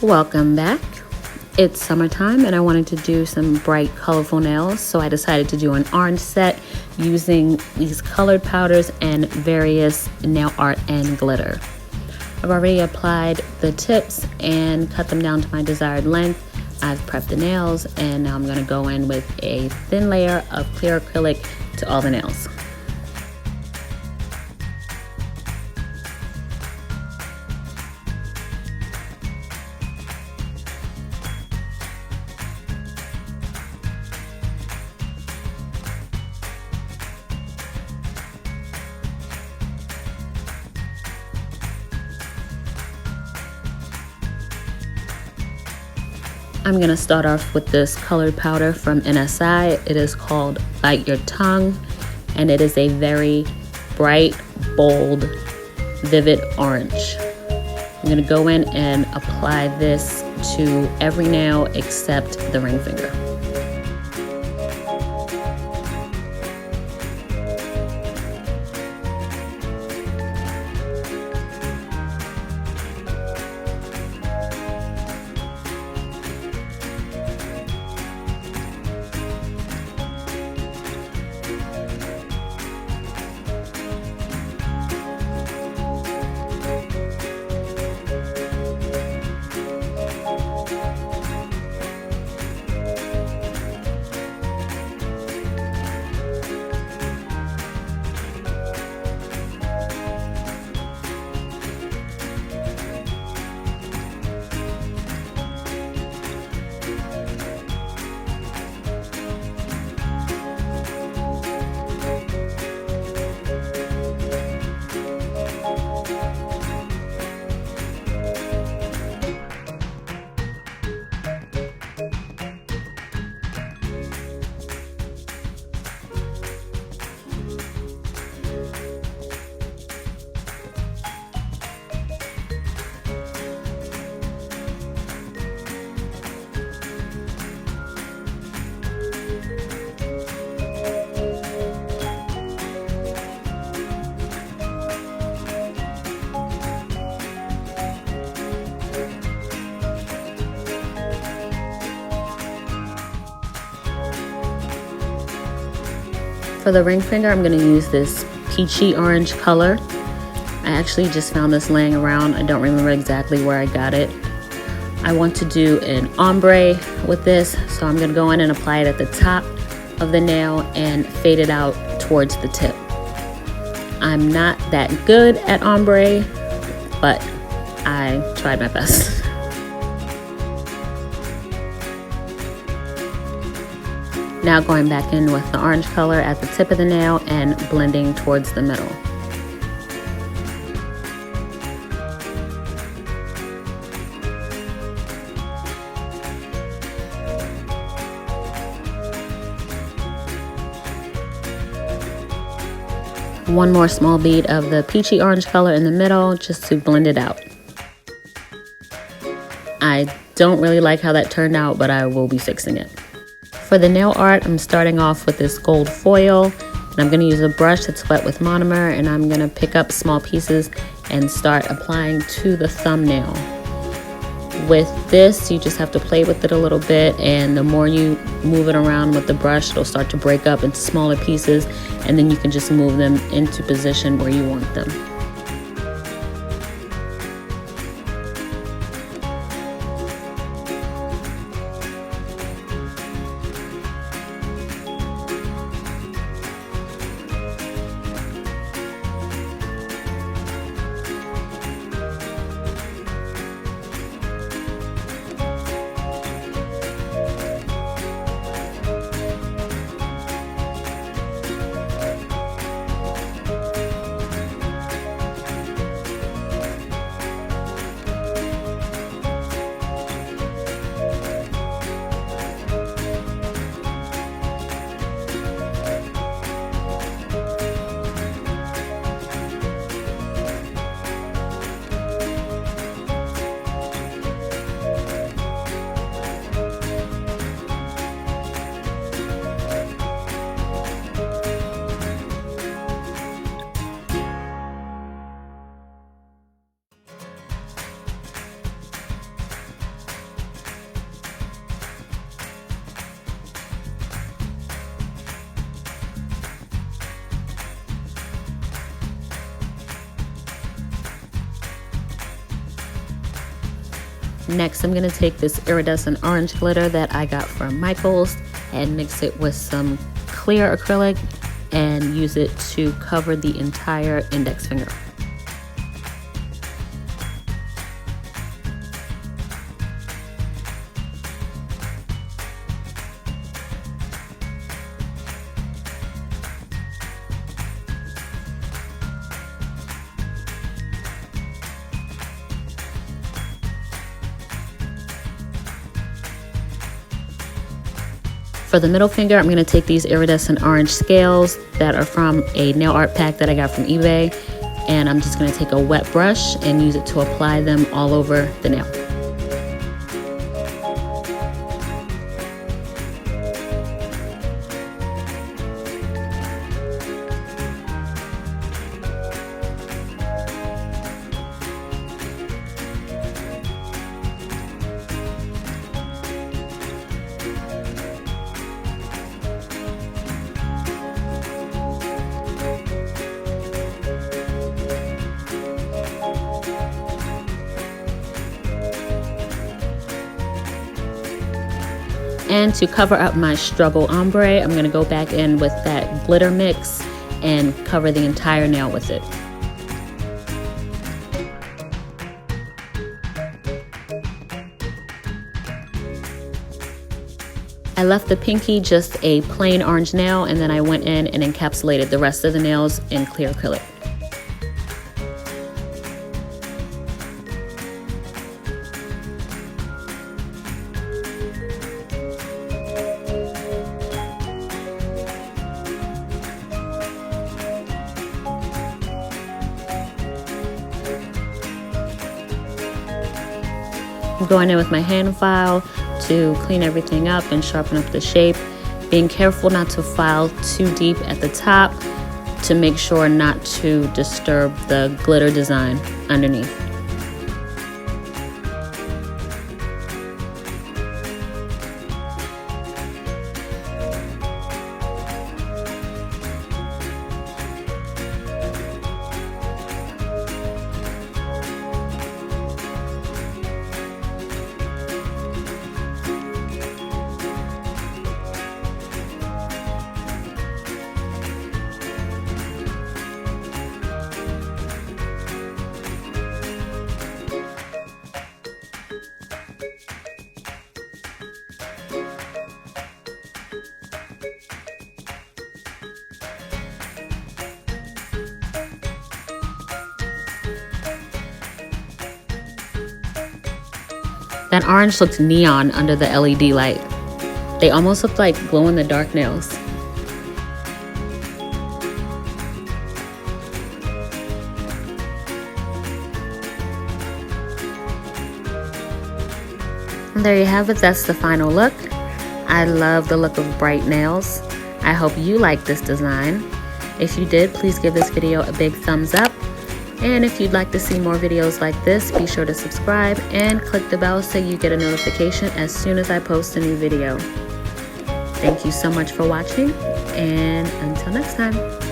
Welcome back. It's summertime and I wanted to do some bright, colorful nails, so I decided to do an orange set using these colored powders and various nail art and glitter. I've already applied the tips and cut them down to my desired length. I've prepped the nails and now I'm going to go in with a thin layer of clear acrylic to all the nails. I'm going to start off with this colored powder from NSI. It is called Bite Your Tongue, and it is a very bright, bold, vivid orange. I'm going to go in and apply this to every nail except the ring finger. For the ring finger, I'm going to use this peachy orange color. I actually just found this laying around. I don't remember exactly where I got it. I want to do an ombre with this, so I'm going to go in and apply it at the top of the nail and fade it out towards the tip. I'm not that good at ombre, but I tried my best. Now going back in with the orange color at the tip of the nail and blending towards the middle. One more small bead of the peachy orange color in the middle just to blend it out. I don't really like how that turned out, but I will be fixing it. For the nail art, I'm starting off with this gold foil, and I'm going to use a brush that's wet with monomer, and I'm going to pick up small pieces and start applying to the thumbnail. With this, you just have to play with it a little bit, and the more you move it around with the brush, it'll start to break up into smaller pieces, and then you can just move them into position where you want them. Next, I'm going to take this iridescent orange glitter that I got from Michael's and mix it with some clear acrylic and use it to cover the entire index finger. For the middle finger, I'm going to take these iridescent orange scales that are from a nail art pack that I got from eBay, and I'm just going to take a wet brush and use it to apply them all over the nail. And to cover up my struggle ombre, I'm going to go back in with that glitter mix and cover the entire nail with it. I left the pinky just a plain orange nail, and then I went in and encapsulated the rest of the nails in clear acrylic. I'm going in with my hand file to clean everything up and sharpen up the shape, being careful not to file too deep at the top to make sure not to disturb the glitter design underneath. That orange looked neon under the LED light. They almost looked like glow-in-the-dark nails. And there you have it, that's the final look. I love the look of bright nails. I hope you like this design. If you did, please give this video a big thumbs up. And if you'd like to see more videos like this, be sure to subscribe and click the bell so you get a notification as soon as I post a new video. Thank you so much for watching, and until next time.